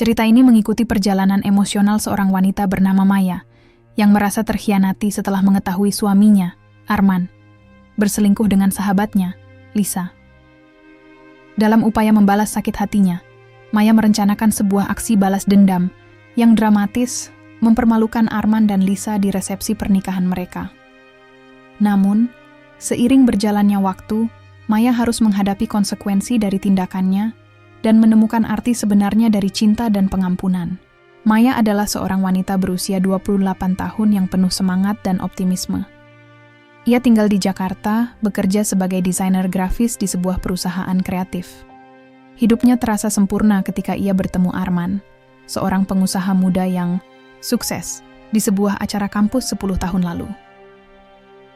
Cerita ini mengikuti perjalanan emosional seorang wanita bernama Maya, yang merasa terkhianati setelah mengetahui suaminya, Arman, berselingkuh dengan sahabatnya, Lisa. Dalam upaya membalas sakit hatinya, Maya merencanakan sebuah aksi balas dendam yang dramatis, mempermalukan Arman dan Lisa di resepsi pernikahan mereka. Namun, seiring berjalannya waktu, Maya harus menghadapi konsekuensi dari tindakannya dan menemukan arti sebenarnya dari cinta dan pengampunan. Maya adalah seorang wanita berusia 28 tahun yang penuh semangat dan optimisme. Ia tinggal di Jakarta, bekerja sebagai desainer grafis di sebuah perusahaan kreatif. Hidupnya terasa sempurna ketika ia bertemu Arman, seorang pengusaha muda yang sukses di sebuah acara kampus 10 tahun lalu.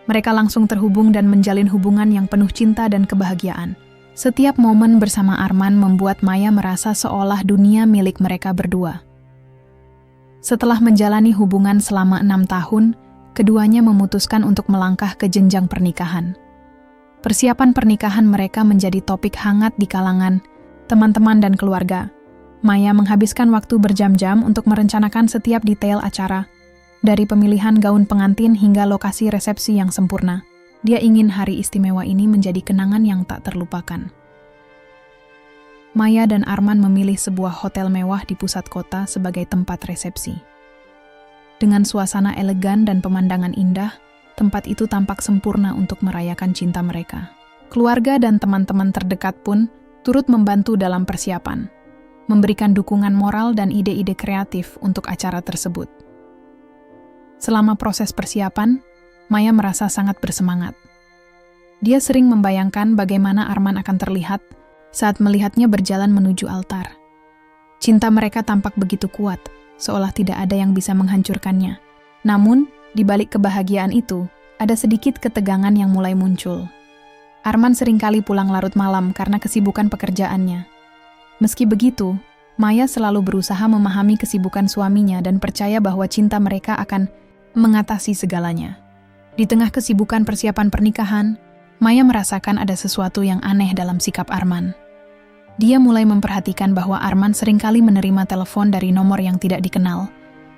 Mereka langsung terhubung dan menjalin hubungan yang penuh cinta dan kebahagiaan. Setiap momen bersama Arman membuat Maya merasa seolah dunia milik mereka berdua. Setelah menjalani hubungan selama 6 tahun, keduanya memutuskan untuk melangkah ke jenjang pernikahan. Persiapan pernikahan mereka menjadi topik hangat di kalangan teman-teman dan keluarga. Maya menghabiskan waktu berjam-jam untuk merencanakan setiap detail acara, dari pemilihan gaun pengantin hingga lokasi resepsi yang sempurna. Dia ingin hari istimewa ini menjadi kenangan yang tak terlupakan. Maya dan Arman memilih sebuah hotel mewah di pusat kota sebagai tempat resepsi. Dengan suasana elegan dan pemandangan indah, tempat itu tampak sempurna untuk merayakan cinta mereka. Keluarga dan teman-teman terdekat pun turut membantu dalam persiapan, memberikan dukungan moral dan ide-ide kreatif untuk acara tersebut. Selama proses persiapan, Maya merasa sangat bersemangat. Dia sering membayangkan bagaimana Arman akan terlihat saat melihatnya berjalan menuju altar. Cinta mereka tampak begitu kuat, seolah tidak ada yang bisa menghancurkannya. Namun, di balik kebahagiaan itu, ada sedikit ketegangan yang mulai muncul. Arman seringkali pulang larut malam karena kesibukan pekerjaannya. Meski begitu, Maya selalu berusaha memahami kesibukan suaminya dan percaya bahwa cinta mereka akan mengatasi segalanya. Di tengah kesibukan persiapan pernikahan, Maya merasakan ada sesuatu yang aneh dalam sikap Arman. Dia mulai memperhatikan bahwa Arman seringkali menerima telepon dari nomor yang tidak dikenal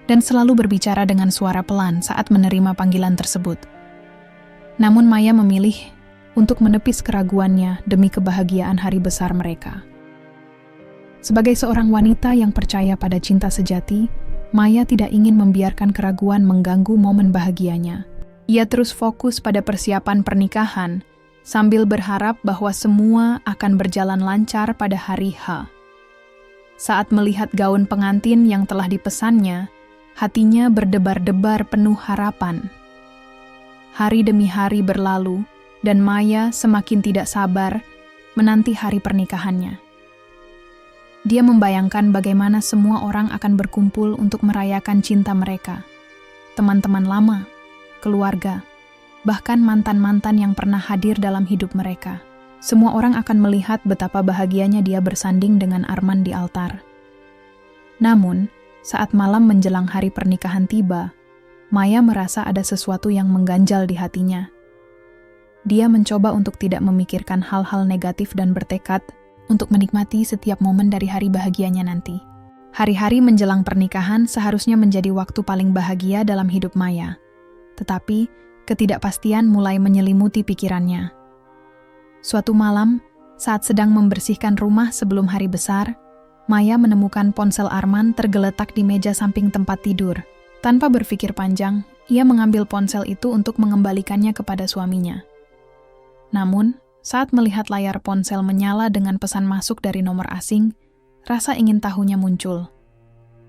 dan selalu berbicara dengan suara pelan saat menerima panggilan tersebut. Namun Maya memilih untuk menepis keraguannya demi kebahagiaan hari besar mereka. Sebagai seorang wanita yang percaya pada cinta sejati, Maya tidak ingin membiarkan keraguan mengganggu momen bahagianya. Ia terus fokus pada persiapan pernikahan, sambil berharap bahwa semua akan berjalan lancar pada hari H. Saat melihat gaun pengantin yang telah dipesannya, hatinya berdebar-debar penuh harapan. Hari demi hari berlalu, dan Maya semakin tidak sabar menanti hari pernikahannya. Dia membayangkan bagaimana semua orang akan berkumpul untuk merayakan cinta mereka. Teman-teman lama, keluarga, bahkan mantan-mantan yang pernah hadir dalam hidup mereka. Semua orang akan melihat betapa bahagianya dia bersanding dengan Arman di altar. Namun, saat malam menjelang hari pernikahan tiba, Maya merasa ada sesuatu yang mengganjal di hatinya. Dia mencoba untuk tidak memikirkan hal-hal negatif dan bertekad untuk menikmati setiap momen dari hari bahagianya nanti. Hari-hari menjelang pernikahan seharusnya menjadi waktu paling bahagia dalam hidup Maya. Tetapi, ketidakpastian mulai menyelimuti pikirannya. Suatu malam, saat sedang membersihkan rumah sebelum hari besar, Maya menemukan ponsel Arman tergeletak di meja samping tempat tidur. Tanpa berpikir panjang, ia mengambil ponsel itu untuk mengembalikannya kepada suaminya. Namun, saat melihat layar ponsel menyala dengan pesan masuk dari nomor asing, rasa ingin tahunya muncul.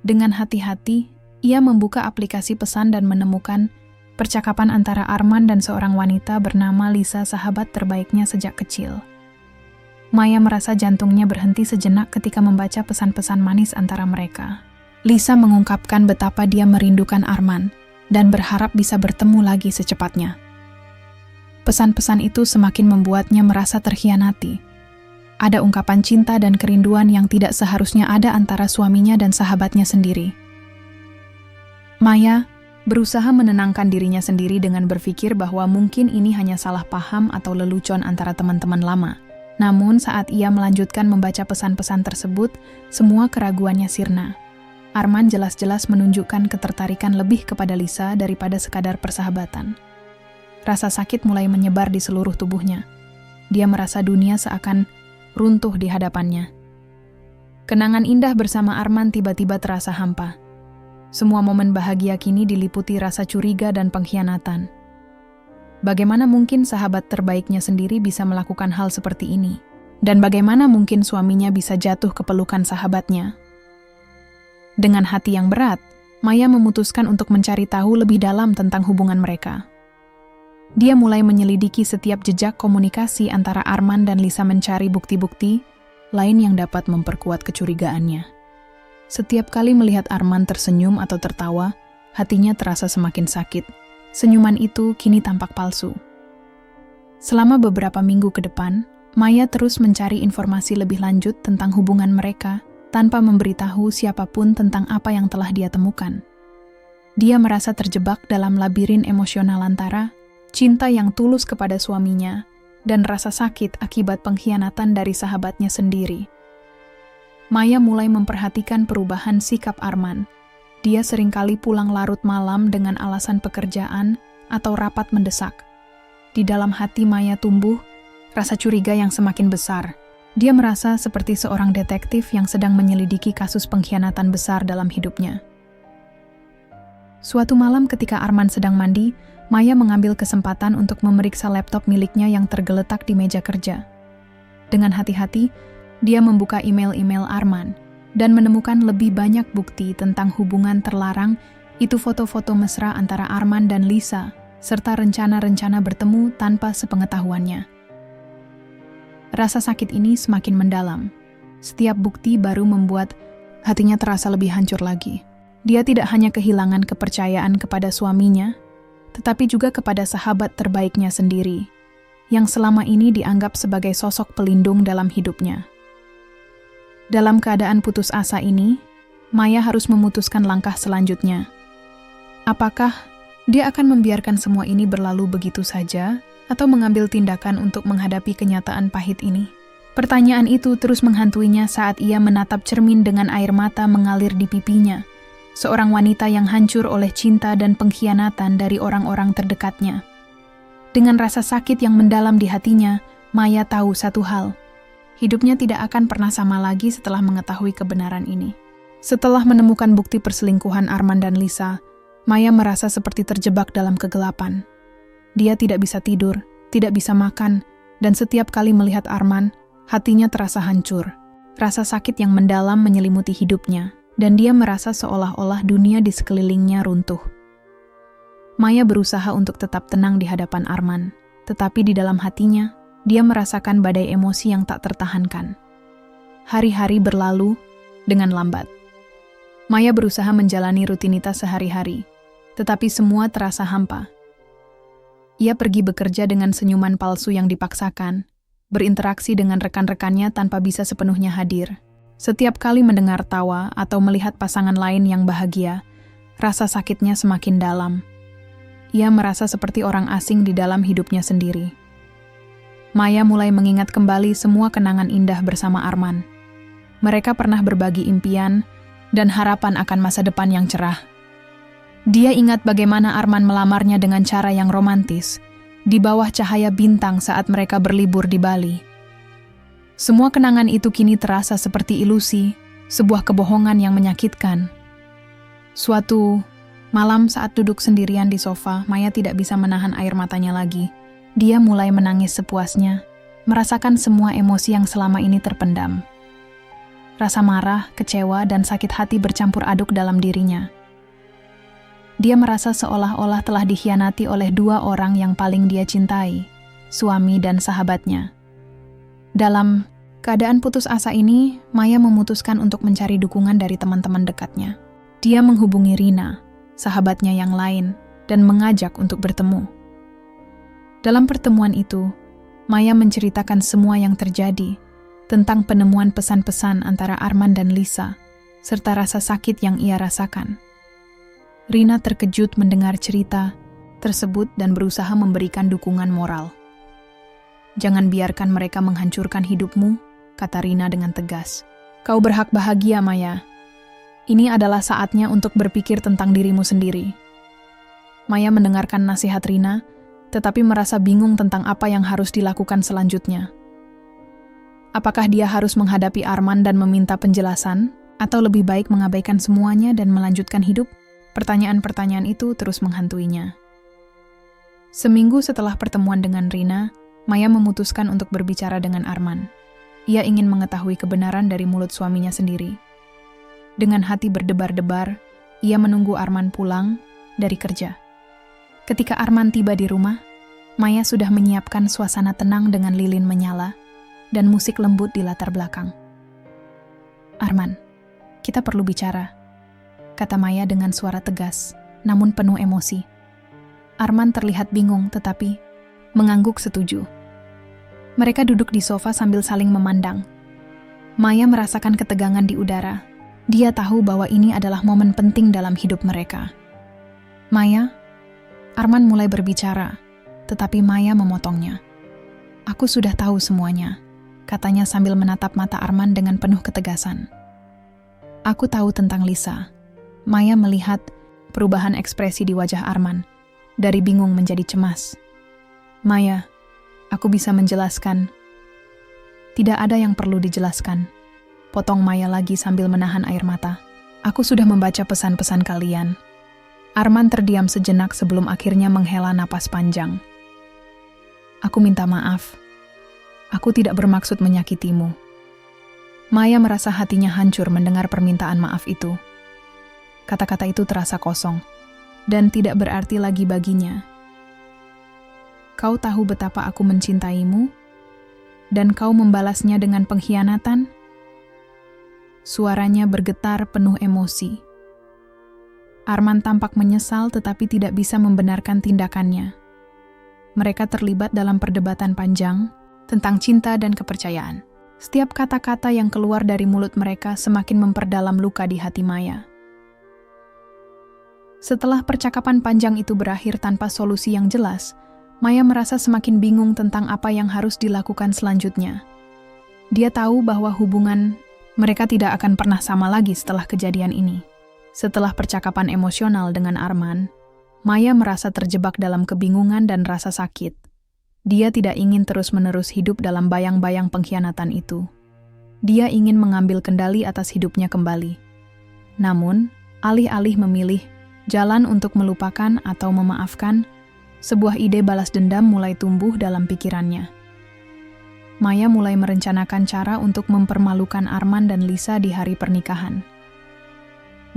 Dengan hati-hati, ia membuka aplikasi pesan dan menemukan percakapan antara Arman dan seorang wanita bernama Lisa, sahabat terbaiknya sejak kecil. Maya merasa jantungnya berhenti sejenak ketika membaca pesan-pesan manis antara mereka. Lisa mengungkapkan betapa dia merindukan Arman dan berharap bisa bertemu lagi secepatnya. Pesan-pesan itu semakin membuatnya merasa terkhianati. Ada ungkapan cinta dan kerinduan yang tidak seharusnya ada antara suaminya dan sahabatnya sendiri. Maya berusaha menenangkan dirinya sendiri dengan berpikir bahwa mungkin ini hanya salah paham atau lelucon antara teman-teman lama. Namun saat ia melanjutkan membaca pesan-pesan tersebut, semua keraguannya sirna. Arman jelas-jelas menunjukkan ketertarikan lebih kepada Lisa daripada sekadar persahabatan. Rasa sakit mulai menyebar di seluruh tubuhnya. Dia merasa dunia seakan runtuh di hadapannya. Kenangan indah bersama Arman tiba-tiba terasa hampa. Semua momen bahagia kini diliputi rasa curiga dan pengkhianatan. Bagaimana mungkin sahabat terbaiknya sendiri bisa melakukan hal seperti ini? Dan bagaimana mungkin suaminya bisa jatuh ke pelukan sahabatnya? Dengan hati yang berat, Maya memutuskan untuk mencari tahu lebih dalam tentang hubungan mereka. Dia mulai menyelidiki setiap jejak komunikasi antara Arman dan Lisa, mencari bukti-bukti lain yang dapat memperkuat kecurigaannya. Setiap kali melihat Arman tersenyum atau tertawa, hatinya terasa semakin sakit. Senyuman itu kini tampak palsu. Selama beberapa minggu ke depan, Maya terus mencari informasi lebih lanjut tentang hubungan mereka tanpa memberitahu siapapun tentang apa yang telah dia temukan. Dia merasa terjebak dalam labirin emosional antara cinta yang tulus kepada suaminya dan rasa sakit akibat pengkhianatan dari sahabatnya sendiri. Maya mulai memperhatikan perubahan sikap Arman. Dia seringkali pulang larut malam dengan alasan pekerjaan atau rapat mendesak. Di dalam hati Maya tumbuh rasa curiga yang semakin besar. Dia merasa seperti seorang detektif yang sedang menyelidiki kasus pengkhianatan besar dalam hidupnya. Suatu malam ketika Arman sedang mandi, Maya mengambil kesempatan untuk memeriksa laptop miliknya yang tergeletak di meja kerja. Dengan hati-hati, dia membuka email-email Arman dan menemukan lebih banyak bukti tentang hubungan terlarang, itu foto-foto mesra antara Arman dan Lisa, serta rencana-rencana bertemu tanpa sepengetahuannya. Rasa sakit ini semakin mendalam. Setiap bukti baru membuat hatinya terasa lebih hancur lagi. Dia tidak hanya kehilangan kepercayaan kepada suaminya, tetapi juga kepada sahabat terbaiknya sendiri, yang selama ini dianggap sebagai sosok pelindung dalam hidupnya. Dalam keadaan putus asa ini, Maya harus memutuskan langkah selanjutnya. Apakah dia akan membiarkan semua ini berlalu begitu saja, atau mengambil tindakan untuk menghadapi kenyataan pahit ini? Pertanyaan itu terus menghantuinya saat ia menatap cermin dengan air mata mengalir di pipinya, seorang wanita yang hancur oleh cinta dan pengkhianatan dari orang-orang terdekatnya. Dengan rasa sakit yang mendalam di hatinya, Maya tahu satu hal. Hidupnya tidak akan pernah sama lagi setelah mengetahui kebenaran ini. Setelah menemukan bukti perselingkuhan Arman dan Lisa, Maya merasa seperti terjebak dalam kegelapan. Dia tidak bisa tidur, tidak bisa makan, dan setiap kali melihat Arman, hatinya terasa hancur. Rasa sakit yang mendalam menyelimuti hidupnya, dan dia merasa seolah-olah dunia di sekelilingnya runtuh. Maya berusaha untuk tetap tenang di hadapan Arman, tetapi di dalam hatinya, dia merasakan badai emosi yang tak tertahankan. Hari-hari berlalu dengan lambat. Maya berusaha menjalani rutinitas sehari-hari, tetapi semua terasa hampa. Ia pergi bekerja dengan senyuman palsu yang dipaksakan, berinteraksi dengan rekan-rekannya tanpa bisa sepenuhnya hadir. Setiap kali mendengar tawa atau melihat pasangan lain yang bahagia, rasa sakitnya semakin dalam. Ia merasa seperti orang asing di dalam hidupnya sendiri. Maya mulai mengingat kembali semua kenangan indah bersama Arman. Mereka pernah berbagi impian dan harapan akan masa depan yang cerah. Dia ingat bagaimana Arman melamarnya dengan cara yang romantis, di bawah cahaya bintang saat mereka berlibur di Bali. Semua kenangan itu kini terasa seperti ilusi, sebuah kebohongan yang menyakitkan. Suatu malam saat duduk sendirian di sofa, Maya tidak bisa menahan air matanya lagi. Dia mulai menangis sepuasnya, merasakan semua emosi yang selama ini terpendam. Rasa marah, kecewa, dan sakit hati bercampur aduk dalam dirinya. Dia merasa seolah-olah telah dikhianati oleh dua orang yang paling dia cintai, suami dan sahabatnya. Dalam keadaan putus asa ini, Maya memutuskan untuk mencari dukungan dari teman-teman dekatnya. Dia menghubungi Rina, sahabatnya yang lain, dan mengajak untuk bertemu. Dalam pertemuan itu, Maya menceritakan semua yang terjadi, tentang penemuan pesan-pesan antara Arman dan Lisa, serta rasa sakit yang ia rasakan. Rina terkejut mendengar cerita tersebut dan berusaha memberikan dukungan moral. Jangan biarkan mereka menghancurkan hidupmu, kata Rina dengan tegas. Kau berhak bahagia, Maya. Ini adalah saatnya untuk berpikir tentang dirimu sendiri. Maya mendengarkan nasihat Rina, tetapi merasa bingung tentang apa yang harus dilakukan selanjutnya. Apakah dia harus menghadapi Arman dan meminta penjelasan, atau lebih baik mengabaikan semuanya dan melanjutkan hidup? Pertanyaan-pertanyaan itu terus menghantuinya. Seminggu setelah pertemuan dengan Rina, Maya memutuskan untuk berbicara dengan Arman. Ia ingin mengetahui kebenaran dari mulut suaminya sendiri. Dengan hati berdebar-debar, ia menunggu Arman pulang dari kerja. Ketika Arman tiba di rumah, Maya sudah menyiapkan suasana tenang dengan lilin menyala dan musik lembut di latar belakang. Arman, kita perlu bicara, kata Maya dengan suara tegas, namun penuh emosi. Arman terlihat bingung tetapi mengangguk setuju. Mereka duduk di sofa sambil saling memandang. Maya merasakan ketegangan di udara. Dia tahu bahwa ini adalah momen penting dalam hidup mereka. Maya, Arman mulai berbicara, tetapi Maya memotongnya. Aku sudah tahu semuanya, katanya sambil menatap mata Arman dengan penuh ketegasan. Aku tahu tentang Lisa. Maya melihat perubahan ekspresi di wajah Arman, dari bingung menjadi cemas. Maya, aku bisa menjelaskan. Tidak ada yang perlu dijelaskan. Potong Maya lagi sambil menahan air mata. Aku sudah membaca pesan-pesan kalian. Arman terdiam sejenak sebelum akhirnya menghela napas panjang. Aku minta maaf. Aku tidak bermaksud menyakitimu. Maya merasa hatinya hancur mendengar permintaan maaf itu. Kata-kata itu terasa kosong dan tidak berarti lagi baginya. Kau tahu betapa aku mencintaimu, dan kau membalasnya dengan pengkhianatan? Suaranya bergetar penuh emosi. Arman tampak menyesal tetapi tidak bisa membenarkan tindakannya. Mereka terlibat dalam perdebatan panjang tentang cinta dan kepercayaan. Setiap kata-kata yang keluar dari mulut mereka semakin memperdalam luka di hati Maya. Setelah percakapan panjang itu berakhir tanpa solusi yang jelas, Maya merasa semakin bingung tentang apa yang harus dilakukan selanjutnya. Dia tahu bahwa hubungan mereka tidak akan pernah sama lagi setelah kejadian ini. Setelah percakapan emosional dengan Arman, Maya merasa terjebak dalam kebingungan dan rasa sakit. Dia tidak ingin terus-menerus hidup dalam bayang-bayang pengkhianatan itu. Dia ingin mengambil kendali atas hidupnya kembali. Namun, alih-alih memilih jalan untuk melupakan atau memaafkan, sebuah ide balas dendam mulai tumbuh dalam pikirannya. Maya mulai merencanakan cara untuk mempermalukan Arman dan Lisa di hari pernikahan.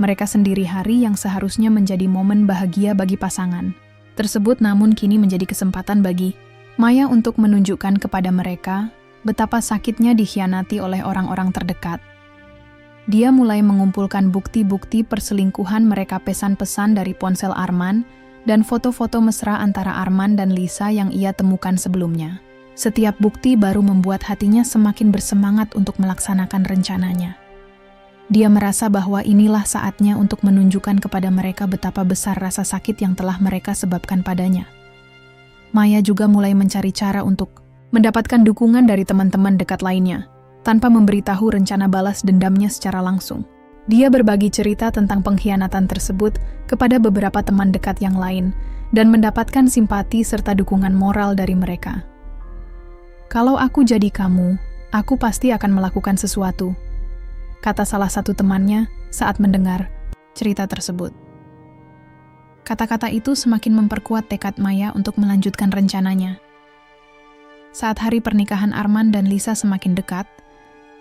Mereka sendiri hari yang seharusnya menjadi momen bahagia bagi pasangan tersebut, namun kini menjadi kesempatan bagi Maya untuk menunjukkan kepada mereka betapa sakitnya dikhianati oleh orang-orang terdekat. Dia mulai mengumpulkan bukti-bukti perselingkuhan mereka, pesan-pesan dari ponsel Arman, dan foto-foto mesra antara Arman dan Lisa yang ia temukan sebelumnya. Setiap bukti baru membuat hatinya semakin bersemangat untuk melaksanakan rencananya. Dia merasa bahwa inilah saatnya untuk menunjukkan kepada mereka betapa besar rasa sakit yang telah mereka sebabkan padanya. Maya juga mulai mencari cara untuk mendapatkan dukungan dari teman-teman dekat lainnya, tanpa memberitahu rencana balas dendamnya secara langsung. Dia berbagi cerita tentang pengkhianatan tersebut kepada beberapa teman dekat yang lain, dan mendapatkan simpati serta dukungan moral dari mereka. Kalau aku jadi kamu, aku pasti akan melakukan sesuatu, kata salah satu temannya saat mendengar cerita tersebut. Kata-kata itu semakin memperkuat tekad Maya untuk melanjutkan rencananya. Saat hari pernikahan Arman dan Lisa semakin dekat,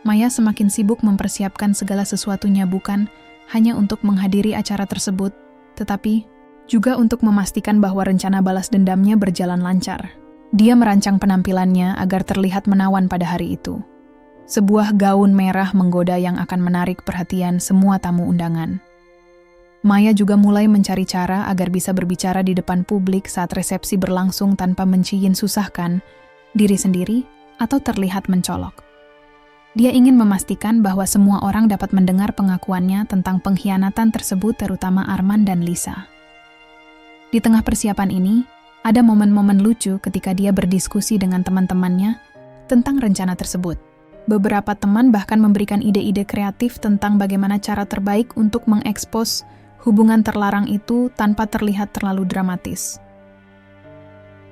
Maya semakin sibuk mempersiapkan segala sesuatunya, bukan hanya untuk menghadiri acara tersebut, tetapi juga untuk memastikan bahwa rencana balas dendamnya berjalan lancar. Dia merancang penampilannya agar terlihat menawan pada hari itu. Sebuah gaun merah menggoda yang akan menarik perhatian semua tamu undangan. Maya juga mulai mencari cara agar bisa berbicara di depan publik saat resepsi berlangsung tanpa susahkan diri sendiri atau terlihat mencolok. Dia ingin memastikan bahwa semua orang dapat mendengar pengakuannya tentang pengkhianatan tersebut, terutama Arman dan Lisa. Di tengah persiapan ini, Ada momen-momen lucu ketika dia berdiskusi dengan teman-temannya tentang rencana tersebut. Beberapa teman bahkan memberikan ide-ide kreatif tentang bagaimana cara terbaik untuk mengekspos hubungan terlarang itu tanpa terlihat terlalu dramatis.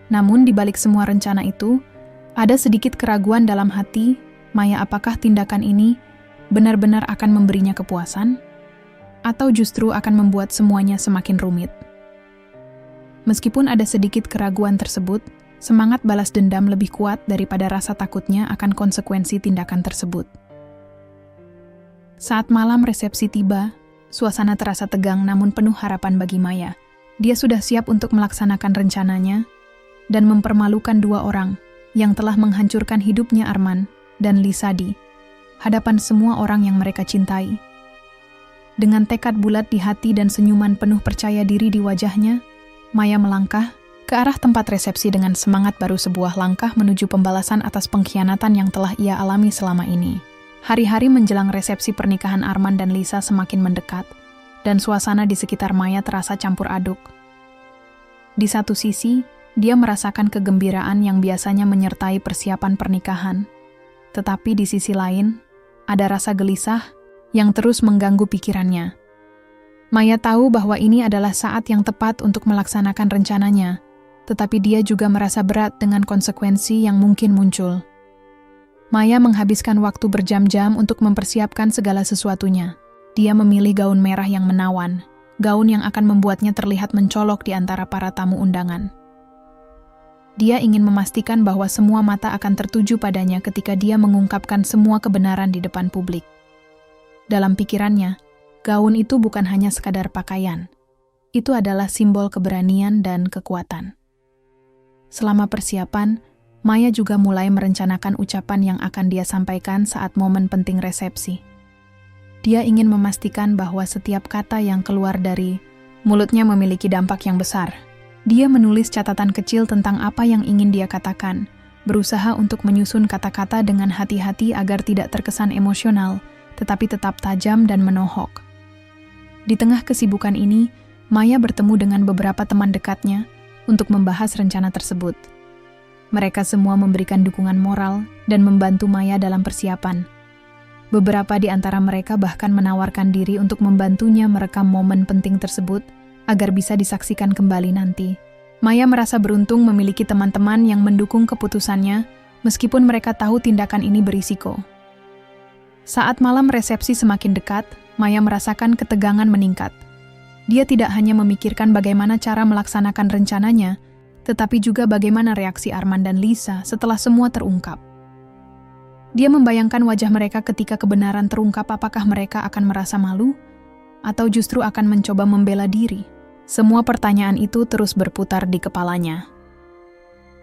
Namun di balik semua rencana itu, ada sedikit keraguan dalam hati Maya, apakah tindakan ini benar-benar akan memberinya kepuasan? Atau justru akan membuat semuanya semakin rumit? Meskipun ada sedikit keraguan tersebut, semangat balas dendam lebih kuat daripada rasa takutnya akan konsekuensi tindakan tersebut. Saat malam resepsi tiba, suasana terasa tegang namun penuh harapan bagi Maya. Dia sudah siap untuk melaksanakan rencananya dan mempermalukan dua orang yang telah menghancurkan hidupnya Arman dan Lisa di hadapan semua orang yang mereka cintai. Dengan tekad bulat di hati dan senyuman penuh percaya diri di wajahnya, Maya melangkah ke arah tempat resepsi dengan semangat baru, sebuah langkah menuju pembalasan atas pengkhianatan yang telah ia alami selama ini. Hari-hari menjelang resepsi pernikahan Arman dan Lisa semakin mendekat, dan suasana di sekitar Maya terasa campur aduk. Di satu sisi, dia merasakan kegembiraan yang biasanya menyertai persiapan pernikahan. Tetapi di sisi lain, ada rasa gelisah yang terus mengganggu pikirannya. Maya tahu bahwa ini adalah saat yang tepat untuk melaksanakan rencananya, tetapi dia juga merasa berat dengan konsekuensi yang mungkin muncul. Maya menghabiskan waktu berjam-jam untuk mempersiapkan segala sesuatunya. Dia memilih gaun merah yang menawan, gaun yang akan membuatnya terlihat mencolok di antara para tamu undangan. Dia ingin memastikan bahwa semua mata akan tertuju padanya ketika dia mengungkapkan semua kebenaran di depan publik. Dalam pikirannya, gaun itu bukan hanya sekadar pakaian. Itu adalah simbol keberanian dan kekuatan. Selama persiapan, Maya juga mulai merencanakan ucapan yang akan dia sampaikan saat momen penting resepsi. Dia ingin memastikan bahwa setiap kata yang keluar dari mulutnya memiliki dampak yang besar. Dia menulis catatan kecil tentang apa yang ingin dia katakan, berusaha untuk menyusun kata-kata dengan hati-hati agar tidak terkesan emosional, tetapi tetap tajam dan menohok. Di tengah kesibukan ini, Maya bertemu dengan beberapa teman dekatnya untuk membahas rencana tersebut. Mereka semua memberikan dukungan moral dan membantu Maya dalam persiapan. Beberapa di antara mereka bahkan menawarkan diri untuk membantunya merekam momen penting tersebut agar bisa disaksikan kembali nanti. Maya merasa beruntung memiliki teman-teman yang mendukung keputusannya, meskipun mereka tahu tindakan ini berisiko. Saat malam resepsi semakin dekat, Maya merasakan ketegangan meningkat. Dia tidak hanya memikirkan bagaimana cara melaksanakan rencananya, tetapi juga bagaimana reaksi Arman dan Lisa setelah semua terungkap. Dia membayangkan wajah mereka ketika kebenaran terungkap. Apakah mereka akan merasa malu? Atau justru akan mencoba membela diri? Semua pertanyaan itu terus berputar di kepalanya.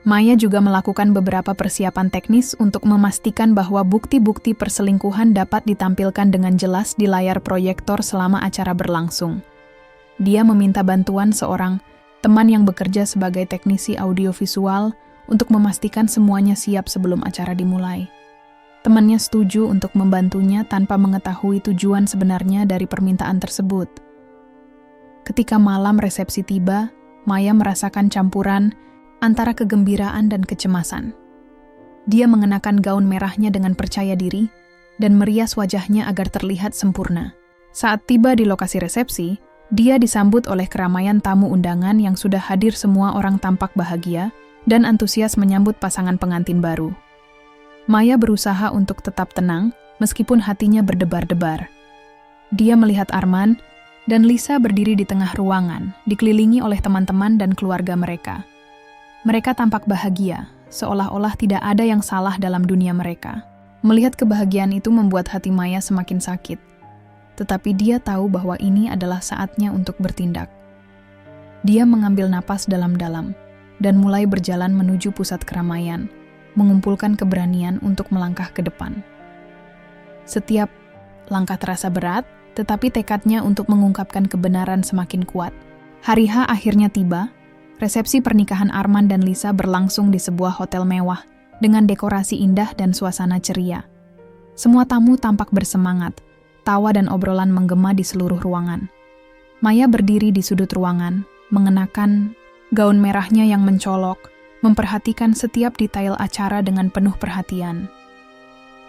Maya juga melakukan beberapa persiapan teknis untuk memastikan bahwa bukti-bukti perselingkuhan dapat ditampilkan dengan jelas di layar proyektor selama acara berlangsung. Dia meminta bantuan seorang teman yang bekerja sebagai teknisi audiovisual untuk memastikan semuanya siap sebelum acara dimulai. Temannya setuju untuk membantunya tanpa mengetahui tujuan sebenarnya dari permintaan tersebut. Ketika malam resepsi tiba, Maya merasakan campuran antara kegembiraan dan kecemasan. Dia mengenakan gaun merahnya dengan percaya diri dan merias wajahnya agar terlihat sempurna. Saat tiba di lokasi resepsi, dia disambut oleh keramaian tamu undangan yang sudah hadir. Semua orang tampak bahagia dan antusias menyambut pasangan pengantin baru. Maya berusaha untuk tetap tenang meskipun hatinya berdebar-debar. Dia melihat Arman dan Lisa berdiri di tengah ruangan, dikelilingi oleh teman-teman dan keluarga mereka. Mereka tampak bahagia, seolah-olah tidak ada yang salah dalam dunia mereka. Melihat kebahagiaan itu membuat hati Maya semakin sakit. Tetapi dia tahu bahwa ini adalah saatnya untuk bertindak. Dia mengambil napas dalam-dalam dan mulai berjalan menuju pusat keramaian, mengumpulkan keberanian untuk melangkah ke depan. Setiap langkah terasa berat, tetapi tekadnya untuk mengungkapkan kebenaran semakin kuat. Hari H akhirnya tiba. Resepsi pernikahan Arman dan Lisa berlangsung di sebuah hotel mewah dengan dekorasi indah dan suasana ceria. Semua tamu tampak bersemangat, tawa dan obrolan menggema di seluruh ruangan. Maya berdiri di sudut ruangan, mengenakan Gaun merahnya yang mencolok, memperhatikan setiap detail acara dengan penuh perhatian.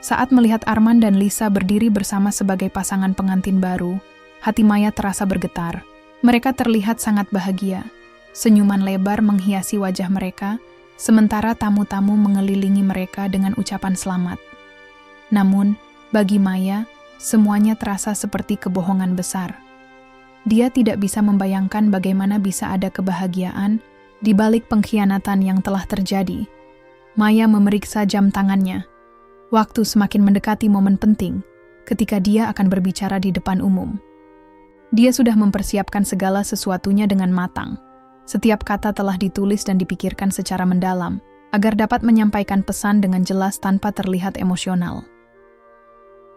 Saat melihat Arman dan Lisa berdiri bersama sebagai pasangan pengantin baru, hati Maya terasa bergetar. Mereka terlihat sangat bahagia. Senyuman lebar menghiasi wajah mereka, sementara tamu-tamu mengelilingi mereka dengan ucapan selamat. Namun, bagi Maya, semuanya terasa seperti kebohongan besar. Dia tidak bisa membayangkan bagaimana bisa ada kebahagiaan di balik pengkhianatan yang telah terjadi. Maya memeriksa jam tangannya. Waktu semakin mendekati momen penting ketika dia akan berbicara di depan umum. Dia sudah mempersiapkan segala sesuatunya dengan matang. Setiap kata telah ditulis dan dipikirkan secara mendalam agar dapat menyampaikan pesan dengan jelas tanpa terlihat emosional.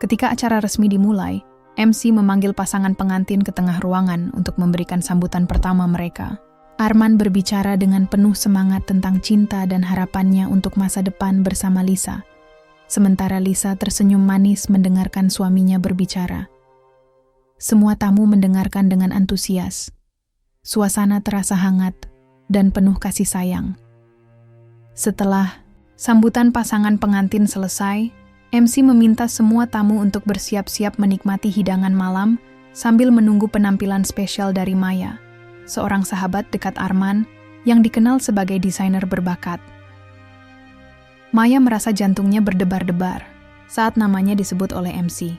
Ketika acara resmi dimulai, MC memanggil pasangan pengantin ke tengah ruangan untuk memberikan sambutan pertama mereka. Arman berbicara dengan penuh semangat tentang cinta dan harapannya untuk masa depan bersama Lisa. Sementara Lisa tersenyum manis mendengarkan suaminya berbicara. Semua tamu mendengarkan dengan antusias. Suasana terasa hangat dan penuh kasih sayang. Setelah sambutan pasangan pengantin selesai, MC meminta semua tamu untuk bersiap-siap menikmati hidangan malam sambil menunggu penampilan spesial dari Maya, seorang sahabat dekat Arman yang dikenal sebagai desainer berbakat. Maya merasa jantungnya berdebar-debar saat namanya disebut oleh MC.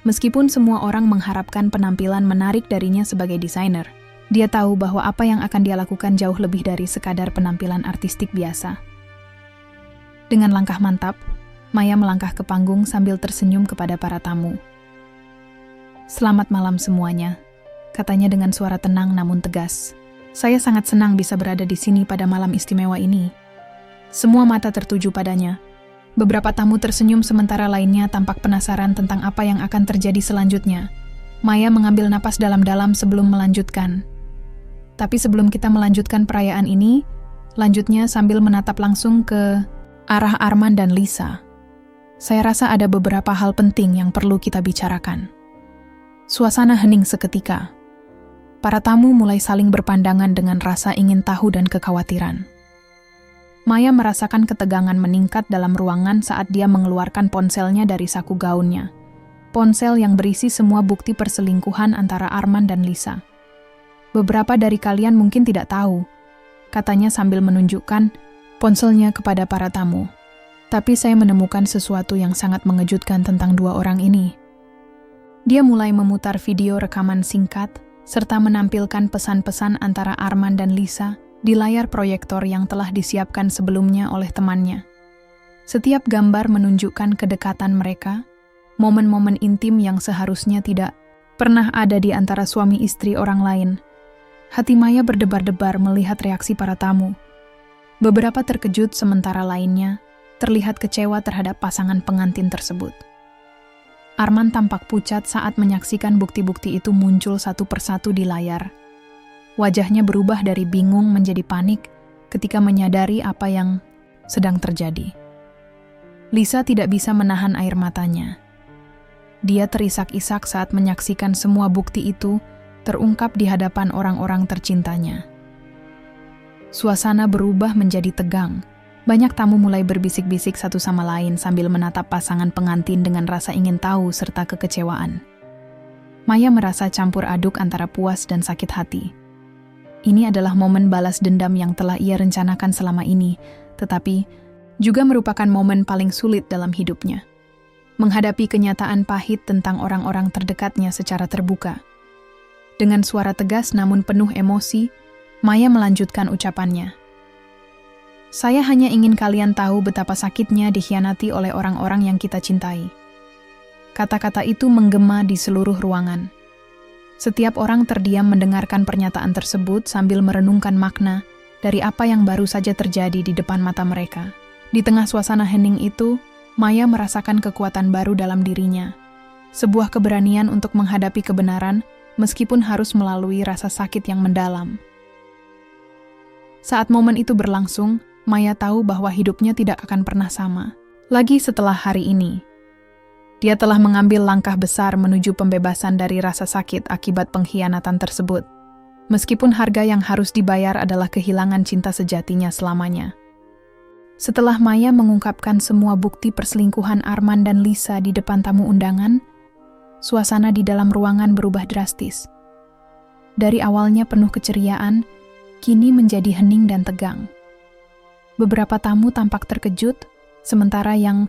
Meskipun semua orang mengharapkan penampilan menarik darinya sebagai desainer, dia tahu bahwa apa yang akan dia lakukan jauh lebih dari sekadar penampilan artistik biasa. Dengan langkah mantap, Maya melangkah ke panggung sambil tersenyum kepada para tamu. "Selamat malam semuanya," katanya dengan suara tenang namun tegas. "Saya sangat senang bisa berada di sini pada malam istimewa ini." Semua mata tertuju padanya. Beberapa tamu tersenyum sementara lainnya tampak penasaran tentang apa yang akan terjadi selanjutnya. Maya mengambil napas dalam-dalam sebelum melanjutkan. "Tapi sebelum kita melanjutkan perayaan ini, lanjutnya sambil menatap langsung ke arah Arman dan Lisa. Saya rasa ada beberapa hal penting yang perlu kita bicarakan." Suasana hening seketika. Para tamu mulai saling berpandangan dengan rasa ingin tahu dan kekhawatiran. Maya merasakan ketegangan meningkat dalam ruangan saat dia mengeluarkan ponselnya dari saku gaunnya. Ponsel yang berisi semua bukti perselingkuhan antara Arman dan Lisa. "Beberapa dari kalian mungkin tidak tahu," katanya sambil menunjukkan ponselnya kepada para tamu. "Tapi saya menemukan sesuatu yang sangat mengejutkan tentang dua orang ini." Dia mulai memutar video rekaman singkat, serta menampilkan pesan-pesan antara Arman dan Lisa di layar proyektor yang telah disiapkan sebelumnya oleh temannya. Setiap gambar menunjukkan kedekatan mereka, momen-momen intim yang seharusnya tidak pernah ada di antara suami istri orang lain. Hati Maya berdebar-debar melihat reaksi para tamu. Beberapa terkejut sementara lainnya terlihat kecewa terhadap pasangan pengantin tersebut. Arman tampak pucat saat menyaksikan bukti-bukti itu muncul satu persatu di layar. Wajahnya berubah dari bingung menjadi panik ketika menyadari apa yang sedang terjadi. Lisa tidak bisa menahan air matanya. Dia terisak-isak saat menyaksikan semua bukti itu terungkap di hadapan orang-orang tercintanya. Suasana berubah menjadi tegang. Banyak tamu mulai berbisik-bisik satu sama lain sambil menatap pasangan pengantin dengan rasa ingin tahu serta kekecewaan. Maya merasa campur aduk antara puas dan sakit hati. Ini adalah momen balas dendam yang telah ia rencanakan selama ini, tetapi juga merupakan momen paling sulit dalam hidupnya. Menghadapi kenyataan pahit tentang orang-orang terdekatnya secara terbuka. Dengan suara tegas namun penuh emosi, Maya melanjutkan ucapannya. "Saya hanya ingin kalian tahu betapa sakitnya dikhianati oleh orang-orang yang kita cintai." Kata-kata itu menggema di seluruh ruangan. Setiap orang terdiam mendengarkan pernyataan tersebut sambil merenungkan makna dari apa yang baru saja terjadi di depan mata mereka. Di tengah suasana hening itu, Maya merasakan kekuatan baru dalam dirinya. Sebuah keberanian untuk menghadapi kebenaran meskipun harus melalui rasa sakit yang mendalam. Saat momen itu berlangsung, Maya tahu bahwa hidupnya tidak akan pernah sama lagi setelah hari ini. Dia telah mengambil langkah besar menuju pembebasan dari rasa sakit akibat pengkhianatan tersebut. meskipun harga yang harus dibayar adalah kehilangan cinta sejatinya selamanya. Setelah Maya mengungkapkan semua bukti perselingkuhan Arman dan Lisa di depan tamu undangan, suasana di dalam ruangan berubah drastis. Dari awalnya penuh keceriaan, kini menjadi hening dan tegang. Beberapa tamu tampak terkejut, sementara yang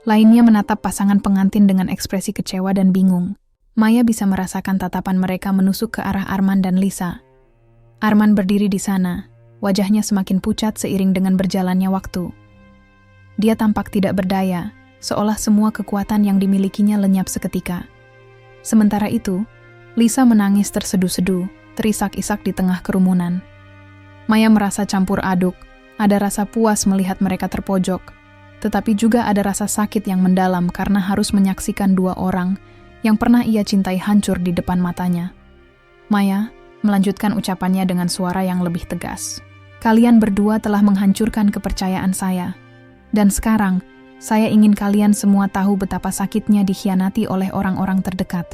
lainnya menatap pasangan pengantin dengan ekspresi kecewa dan bingung. Maya bisa merasakan tatapan mereka menusuk ke arah Arman dan Lisa. Arman berdiri di sana, wajahnya semakin pucat seiring dengan berjalannya waktu. Dia tampak tidak berdaya, seolah semua kekuatan yang dimilikinya lenyap seketika. Sementara itu, Lisa menangis terseduh-seduh, terisak-isak di tengah kerumunan. Maya merasa campur aduk. Ada rasa puas melihat mereka terpojok, tetapi juga ada rasa sakit yang mendalam karena harus menyaksikan dua orang yang pernah ia cintai hancur di depan matanya. Maya melanjutkan ucapannya dengan suara yang lebih tegas. Kalian berdua telah menghancurkan kepercayaan saya. Dan sekarang, saya ingin kalian semua tahu betapa sakitnya dikhianati oleh orang-orang terdekat.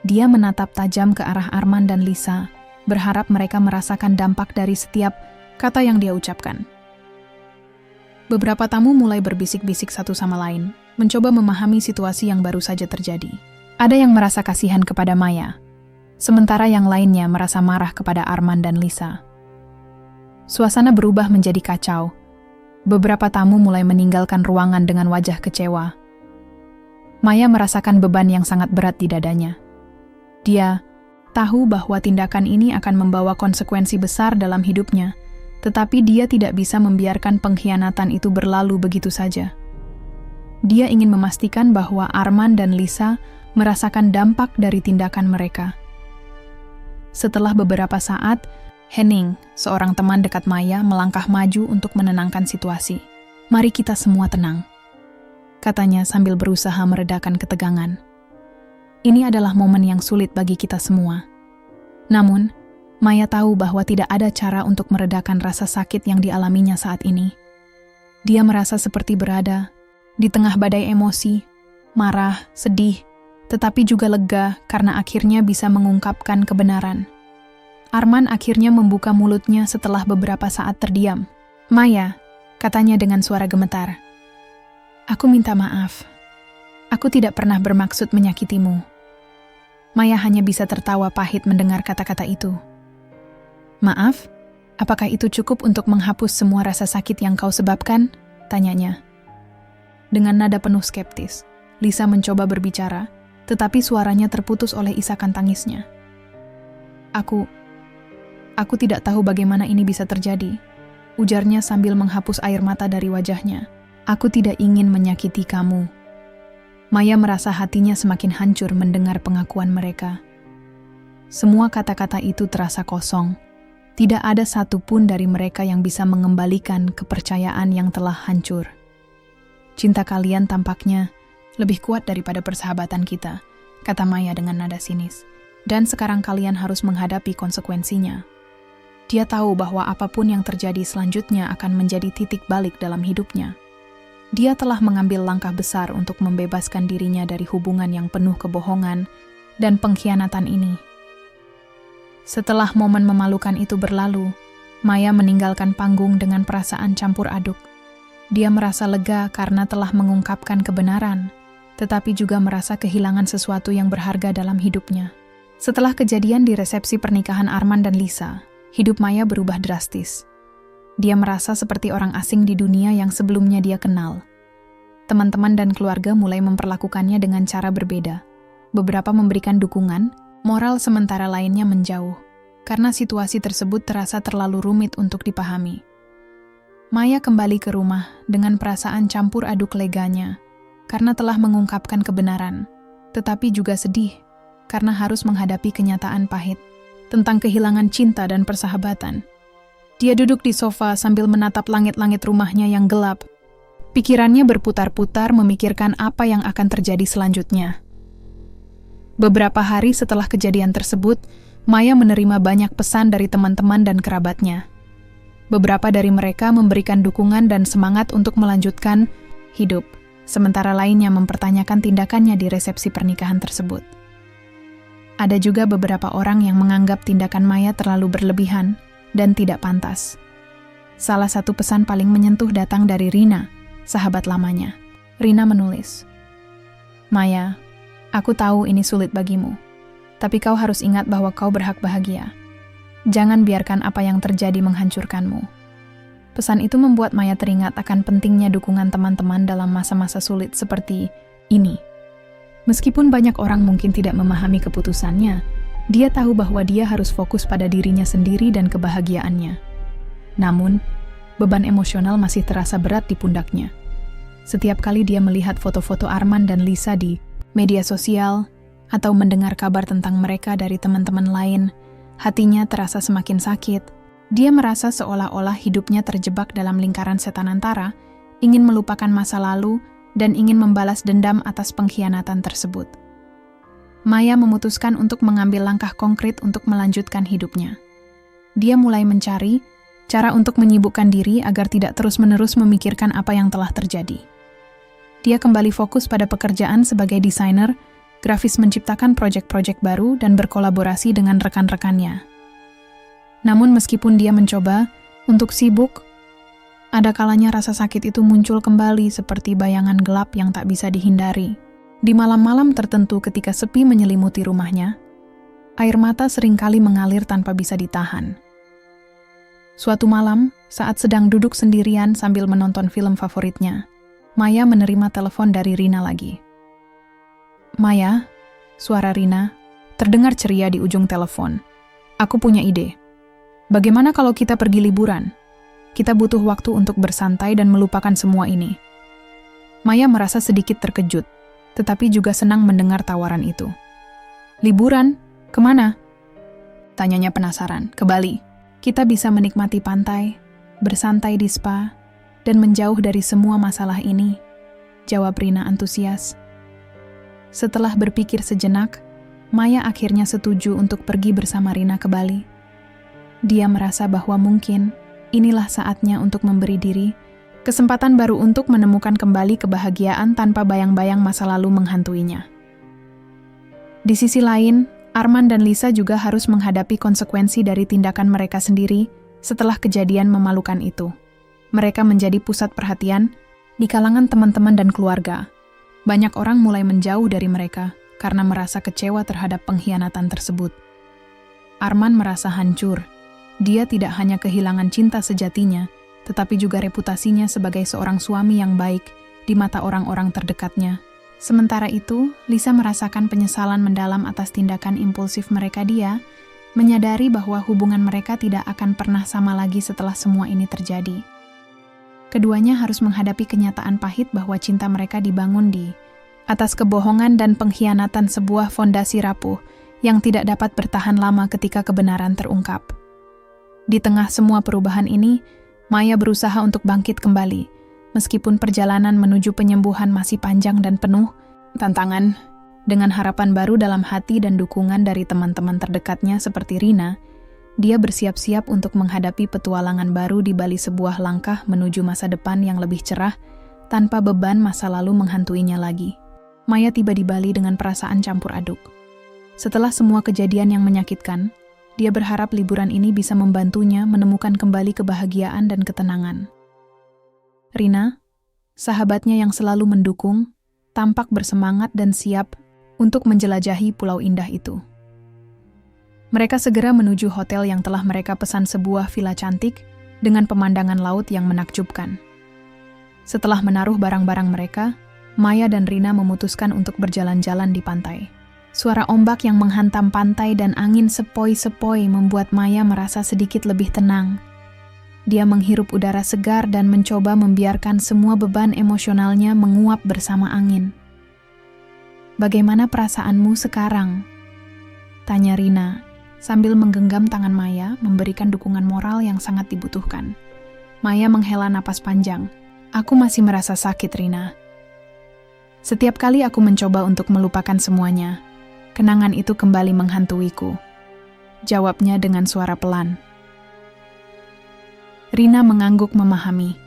Dia menatap tajam ke arah Arman dan Lisa, berharap mereka merasakan dampak dari setiap kata yang dia ucapkan. Beberapa tamu mulai berbisik-bisik satu sama lain, mencoba memahami situasi yang baru saja terjadi. Ada yang merasa kasihan kepada Maya, sementara yang lainnya merasa marah kepada Arman dan Lisa. Suasana berubah menjadi kacau. Beberapa tamu mulai meninggalkan ruangan dengan wajah kecewa. Maya merasakan beban yang sangat berat di dadanya. Dia tahu bahwa tindakan ini akan membawa konsekuensi besar dalam hidupnya, tetapi dia tidak bisa membiarkan pengkhianatan itu berlalu begitu saja. Dia ingin memastikan bahwa Arman dan Lisa merasakan dampak dari tindakan mereka. Setelah beberapa saat, Henning, seorang teman dekat Maya, melangkah maju untuk menenangkan situasi. "Mari kita semua tenang," katanya sambil berusaha meredakan ketegangan. "Ini adalah momen yang sulit bagi kita semua. Namun, Maya tahu bahwa tidak ada cara untuk meredakan rasa sakit yang dialaminya saat ini. Dia merasa seperti berada di tengah badai emosi, marah, sedih, tetapi juga lega karena akhirnya bisa mengungkapkan kebenaran. Arman akhirnya membuka mulutnya setelah beberapa saat terdiam. "Maya," katanya dengan suara gemetar, "aku minta maaf. Aku tidak pernah bermaksud menyakitimu." Maya hanya bisa tertawa pahit mendengar kata-kata itu. "Maaf, apakah itu cukup untuk menghapus semua rasa sakit yang kau sebabkan?" tanyanya. Dengan nada penuh skeptis, Lisa mencoba berbicara, tetapi suaranya terputus oleh isakan tangisnya. Aku tidak tahu bagaimana ini bisa terjadi," ujarnya sambil menghapus air mata dari wajahnya. "Aku tidak ingin menyakiti kamu." Maya merasa hatinya semakin hancur mendengar pengakuan mereka. Semua kata-kata itu terasa kosong. Tidak ada satupun dari mereka yang bisa mengembalikan kepercayaan yang telah hancur. "Cinta kalian tampaknya lebih kuat daripada persahabatan kita," kata Maya dengan nada sinis. "Dan sekarang kalian harus menghadapi konsekuensinya." Dia tahu bahwa apapun yang terjadi selanjutnya akan menjadi titik balik dalam hidupnya. Dia telah mengambil langkah besar untuk membebaskan dirinya dari hubungan yang penuh kebohongan dan pengkhianatan ini. Setelah momen memalukan itu berlalu, Maya meninggalkan panggung dengan perasaan campur aduk. Dia merasa lega karena telah mengungkapkan kebenaran, tetapi juga merasa kehilangan sesuatu yang berharga dalam hidupnya. Setelah kejadian di resepsi pernikahan Arman dan Lisa, hidup Maya berubah drastis. Dia merasa seperti orang asing di dunia yang sebelumnya dia kenal. Teman-teman dan keluarga mulai memperlakukannya dengan cara berbeda. Beberapa memberikan dukungan, moral sementara lainnya menjauh, karena situasi tersebut terasa terlalu rumit untuk dipahami. Maya kembali ke rumah dengan perasaan campur aduk leganya, karena telah mengungkapkan kebenaran, tetapi juga sedih, karena harus menghadapi kenyataan pahit tentang kehilangan cinta dan persahabatan. Dia duduk di sofa sambil menatap langit-langit rumahnya yang gelap. Pikirannya berputar-putar memikirkan apa yang akan terjadi selanjutnya. Beberapa hari setelah kejadian tersebut, Maya menerima banyak pesan dari teman-teman dan kerabatnya. Beberapa dari mereka memberikan dukungan dan semangat untuk melanjutkan hidup, sementara lainnya mempertanyakan tindakannya di resepsi pernikahan tersebut. Ada juga beberapa orang yang menganggap tindakan Maya terlalu berlebihan dan tidak pantas. Salah satu pesan paling menyentuh datang dari Rina, sahabat lamanya. Rina menulis, "Maya, aku tahu ini sulit bagimu, tapi kau harus ingat bahwa kau berhak bahagia. Jangan biarkan apa yang terjadi menghancurkanmu." Pesan itu membuat Maya teringat akan pentingnya dukungan teman-teman dalam masa-masa sulit seperti ini. Meskipun banyak orang mungkin tidak memahami keputusannya, dia tahu bahwa dia harus fokus pada dirinya sendiri dan kebahagiaannya. Namun, beban emosional masih terasa berat di pundaknya. Setiap kali dia melihat foto-foto Arman dan Lisa di media sosial atau mendengar kabar tentang mereka dari teman-teman lain, hatinya terasa semakin sakit. Dia merasa seolah-olah hidupnya terjebak dalam lingkaran setan antara, ingin melupakan masa lalu, dan ingin membalas dendam atas pengkhianatan tersebut. Maya memutuskan untuk mengambil langkah konkret untuk melanjutkan hidupnya. Dia mulai mencari cara untuk menyibukkan diri agar tidak terus-menerus memikirkan apa yang telah terjadi. Dia kembali fokus pada pekerjaan sebagai desainer, grafis menciptakan proyek-proyek baru dan berkolaborasi dengan rekan-rekannya. Namun meskipun dia mencoba untuk sibuk, ada kalanya rasa sakit itu muncul kembali seperti bayangan gelap yang tak bisa dihindari. Di malam-malam tertentu ketika sepi menyelimuti rumahnya, air mata seringkali mengalir tanpa bisa ditahan. Suatu malam, saat sedang duduk sendirian sambil menonton film favoritnya, Maya menerima telepon dari Rina lagi. "Maya," suara Rina terdengar ceria di ujung telepon. "Aku punya ide. Bagaimana kalau kita pergi liburan? Kita butuh waktu untuk bersantai dan melupakan semua ini." Maya merasa sedikit terkejut, tetapi juga senang mendengar tawaran itu. "Liburan? Kemana?" tanyanya penasaran. "Ke Bali. Kita bisa menikmati pantai, bersantai di spa, dan menjauh dari semua masalah ini," jawab Rina antusias. Setelah berpikir sejenak, Maya akhirnya setuju untuk pergi bersama Rina ke Bali. Dia merasa bahwa mungkin inilah saatnya untuk memberi diri kesempatan baru untuk menemukan kembali kebahagiaan tanpa bayang-bayang masa lalu menghantuinya. Di sisi lain, Arman dan Lisa juga harus menghadapi konsekuensi dari tindakan mereka sendiri setelah kejadian memalukan itu. Mereka menjadi pusat perhatian di kalangan teman-teman dan keluarga. Banyak orang mulai menjauh dari mereka karena merasa kecewa terhadap pengkhianatan tersebut. Arman merasa hancur. Dia tidak hanya kehilangan cinta sejatinya, tetapi juga reputasinya sebagai seorang suami yang baik di mata orang-orang terdekatnya. Sementara itu, Lisa merasakan penyesalan mendalam atas tindakan impulsif mereka. Dia menyadari bahwa hubungan mereka tidak akan pernah sama lagi setelah semua ini terjadi. Keduanya harus menghadapi kenyataan pahit bahwa cinta mereka dibangun di atas kebohongan dan pengkhianatan, sebuah fondasi rapuh yang tidak dapat bertahan lama ketika kebenaran terungkap. Di tengah semua perubahan ini, Maya berusaha untuk bangkit kembali, meskipun perjalanan menuju penyembuhan masih panjang dan penuh tantangan. Dengan harapan baru dalam hati dan dukungan dari teman-teman terdekatnya seperti Rina, dia bersiap-siap untuk menghadapi petualangan baru di balik sebuah langkah menuju masa depan yang lebih cerah, tanpa beban masa lalu menghantuinya lagi. Maya tiba di Bali dengan perasaan campur aduk. Setelah semua kejadian yang menyakitkan, dia berharap liburan ini bisa membantunya menemukan kembali kebahagiaan dan ketenangan. Rina, sahabatnya yang selalu mendukung, tampak bersemangat dan siap untuk menjelajahi pulau indah itu. Mereka segera menuju hotel yang telah mereka pesan, sebuah villa cantik dengan pemandangan laut yang menakjubkan. Setelah menaruh barang-barang mereka, Maya dan Rina memutuskan untuk berjalan-jalan di pantai. Suara ombak yang menghantam pantai dan angin sepoi-sepoi membuat Maya merasa sedikit lebih tenang. Dia menghirup udara segar dan mencoba membiarkan semua beban emosionalnya menguap bersama angin. "Bagaimana perasaanmu sekarang?" tanya Rina, sambil menggenggam tangan Maya, memberikan dukungan moral yang sangat dibutuhkan. Maya menghela napas panjang. "Aku masih merasa sakit, Rina. Setiap kali aku mencoba untuk melupakan semuanya, kenangan itu kembali menghantuiku," jawabnya dengan suara pelan. Rina mengangguk memahami.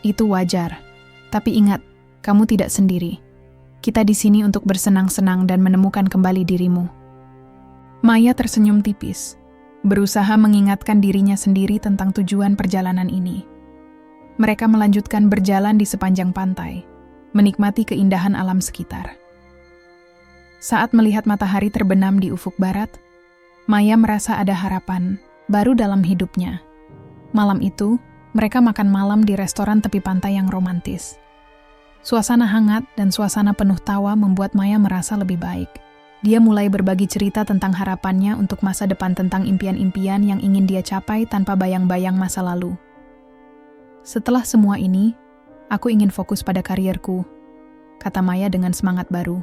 "Itu wajar, tapi ingat, kamu tidak sendiri. Kita di sini untuk bersenang-senang dan menemukan kembali dirimu." Maya tersenyum tipis, berusaha mengingatkan dirinya sendiri tentang tujuan perjalanan ini. Mereka melanjutkan berjalan di sepanjang pantai, menikmati keindahan alam sekitar. Saat melihat matahari terbenam di ufuk barat, Maya merasa ada harapan baru dalam hidupnya. Malam itu, mereka makan malam di restoran tepi pantai yang romantis. Suasana hangat dan suasana penuh tawa membuat Maya merasa lebih baik. Dia mulai berbagi cerita tentang harapannya untuk masa depan, tentang impian-impian yang ingin dia capai tanpa bayang-bayang masa lalu. "Setelah semua ini, aku ingin fokus pada karierku," kata Maya dengan semangat baru.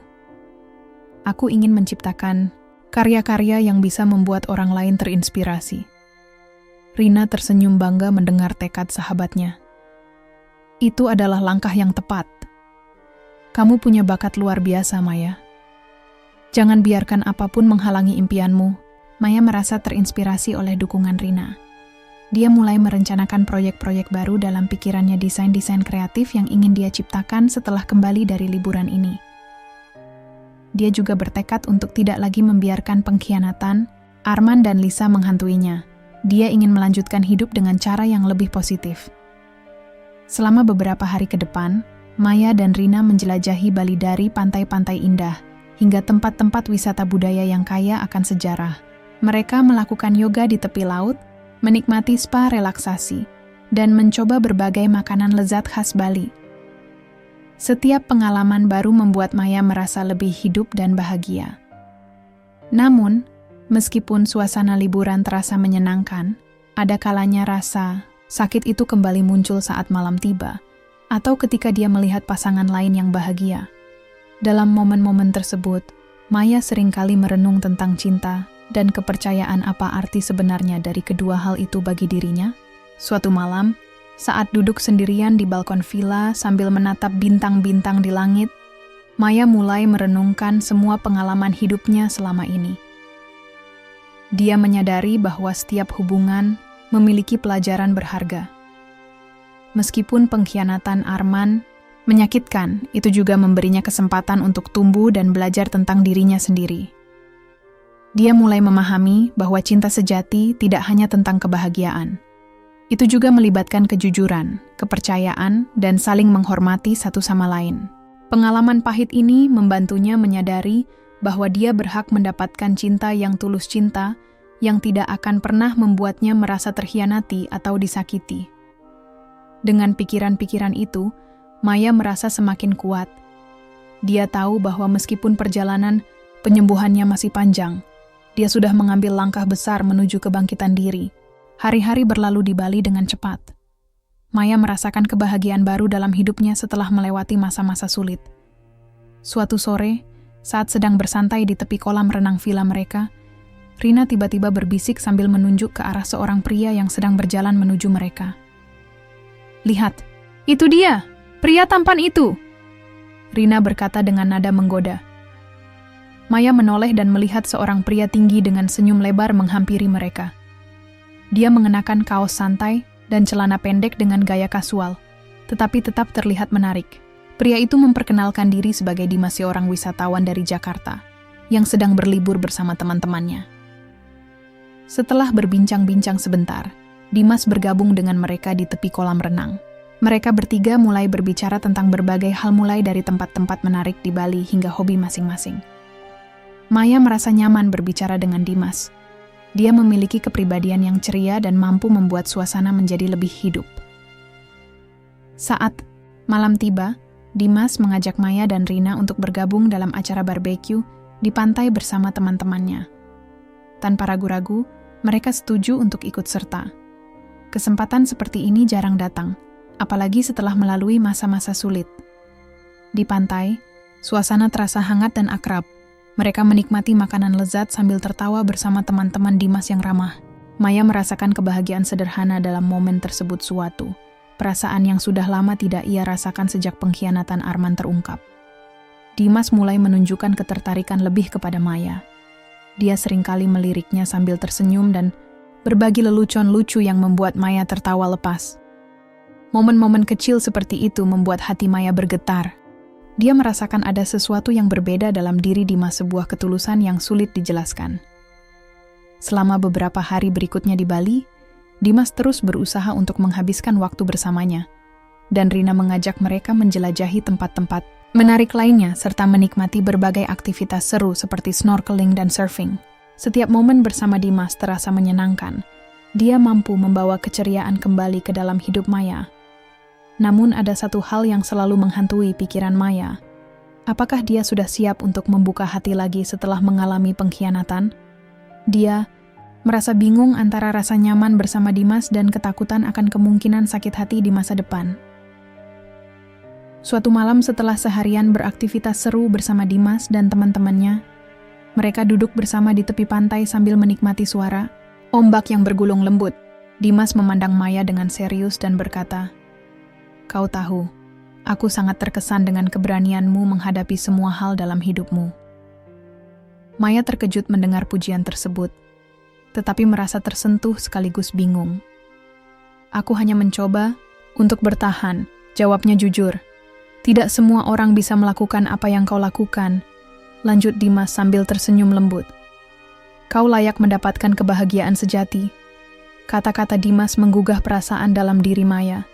"Aku ingin menciptakan karya-karya yang bisa membuat orang lain terinspirasi." Rina tersenyum bangga mendengar tekad sahabatnya. "Itu adalah langkah yang tepat. Kamu punya bakat luar biasa, Maya. Jangan biarkan apapun menghalangi impianmu." Maya merasa terinspirasi oleh dukungan Rina. Dia mulai merencanakan proyek-proyek baru dalam pikirannya, desain-desain kreatif yang ingin dia ciptakan setelah kembali dari liburan ini. Dia juga bertekad untuk tidak lagi membiarkan pengkhianatan Arman dan Lisa menghantuinya. Dia ingin melanjutkan hidup dengan cara yang lebih positif. Selama beberapa hari ke depan, Maya dan Rina menjelajahi Bali dari pantai-pantai indah hingga tempat-tempat wisata budaya yang kaya akan sejarah. Mereka melakukan yoga di tepi laut, menikmati spa relaksasi, dan mencoba berbagai makanan lezat khas Bali. Setiap pengalaman baru membuat Maya merasa lebih hidup dan bahagia. Namun, meskipun suasana liburan terasa menyenangkan, ada kalanya rasa sakit itu kembali muncul saat malam tiba, atau ketika dia melihat pasangan lain yang bahagia. Dalam momen-momen tersebut, Maya seringkali merenung tentang cinta dan kepercayaan, apa arti sebenarnya dari kedua hal itu bagi dirinya. Suatu malam, saat duduk sendirian di balkon villa sambil menatap bintang-bintang di langit, Maya mulai merenungkan semua pengalaman hidupnya selama ini. Dia menyadari bahwa setiap hubungan memiliki pelajaran berharga. Meskipun pengkhianatan Arman menyakitkan, itu juga memberinya kesempatan untuk tumbuh dan belajar tentang dirinya sendiri. Dia mulai memahami bahwa cinta sejati tidak hanya tentang kebahagiaan. Itu juga melibatkan kejujuran, kepercayaan, dan saling menghormati satu sama lain. Pengalaman pahit ini membantunya menyadari bahwa dia berhak mendapatkan cinta yang tulus, cinta yang tidak akan pernah membuatnya merasa terkhianati atau disakiti. Dengan pikiran-pikiran itu, Maya merasa semakin kuat. Dia tahu bahwa meskipun perjalanan penyembuhannya masih panjang, dia sudah mengambil langkah besar menuju kebangkitan diri. Hari-hari berlalu di Bali dengan cepat. Maya merasakan kebahagiaan baru dalam hidupnya setelah melewati masa-masa sulit. Suatu sore, saat sedang bersantai di tepi kolam renang villa mereka, Rina tiba-tiba berbisik sambil menunjuk ke arah seorang pria yang sedang berjalan menuju mereka. "Lihat, itu dia! Pria tampan itu!" Rina berkata dengan nada menggoda. Maya menoleh dan melihat seorang pria tinggi dengan senyum lebar menghampiri mereka. Dia mengenakan kaos santai dan celana pendek dengan gaya kasual, tetapi tetap terlihat menarik. Pria itu memperkenalkan diri sebagai Dimas, seorang wisatawan dari Jakarta yang sedang berlibur bersama teman-temannya. Setelah berbincang-bincang sebentar, Dimas bergabung dengan mereka di tepi kolam renang. Mereka bertiga mulai berbicara tentang berbagai hal, mulai dari tempat-tempat menarik di Bali hingga hobi masing-masing. Maya merasa nyaman berbicara dengan Dimas. Dia memiliki kepribadian yang ceria dan mampu membuat suasana menjadi lebih hidup. Saat malam tiba, Dimas mengajak Maya dan Rina untuk bergabung dalam acara barbeque di pantai bersama teman-temannya. Tanpa ragu-ragu, mereka setuju untuk ikut serta. Kesempatan seperti ini jarang datang, apalagi setelah melalui masa-masa sulit. Di pantai, suasana terasa hangat dan akrab. Mereka menikmati makanan lezat sambil tertawa bersama teman-teman Dimas yang ramah. Maya merasakan kebahagiaan sederhana dalam momen tersebut, suatu perasaan yang sudah lama tidak ia rasakan sejak pengkhianatan Arman terungkap. Dimas mulai menunjukkan ketertarikan lebih kepada Maya. Dia seringkali meliriknya sambil tersenyum dan berbagi lelucon lucu yang membuat Maya tertawa lepas. Momen-momen kecil seperti itu membuat hati Maya bergetar. Dia merasakan ada sesuatu yang berbeda dalam diri Dimas, sebuah ketulusan yang sulit dijelaskan. Selama beberapa hari berikutnya di Bali, Dimas terus berusaha untuk menghabiskan waktu bersamanya, dan Rina mengajak mereka menjelajahi tempat-tempat menarik lainnya serta menikmati berbagai aktivitas seru seperti snorkeling dan surfing. Setiap momen bersama Dimas terasa menyenangkan. Dia mampu membawa keceriaan kembali ke dalam hidup Maya. Namun ada satu hal yang selalu menghantui pikiran Maya. Apakah dia sudah siap untuk membuka hati lagi setelah mengalami pengkhianatan? Dia merasa bingung antara rasa nyaman bersama Dimas dan ketakutan akan kemungkinan sakit hati di masa depan. Suatu malam setelah seharian beraktivitas seru bersama Dimas dan teman-temannya, mereka duduk bersama di tepi pantai sambil menikmati suara ombak yang bergulung lembut. Dimas memandang Maya dengan serius dan berkata, "Kau tahu, aku sangat terkesan dengan keberanianmu menghadapi semua hal dalam hidupmu." Maya terkejut mendengar pujian tersebut, tetapi merasa tersentuh sekaligus bingung. "Aku hanya mencoba untuk bertahan," jawabnya jujur. "Tidak semua orang bisa melakukan apa yang kau lakukan," lanjut Dimas sambil tersenyum lembut. "Kau layak mendapatkan kebahagiaan sejati." Kata-kata Dimas menggugah perasaan dalam diri Maya.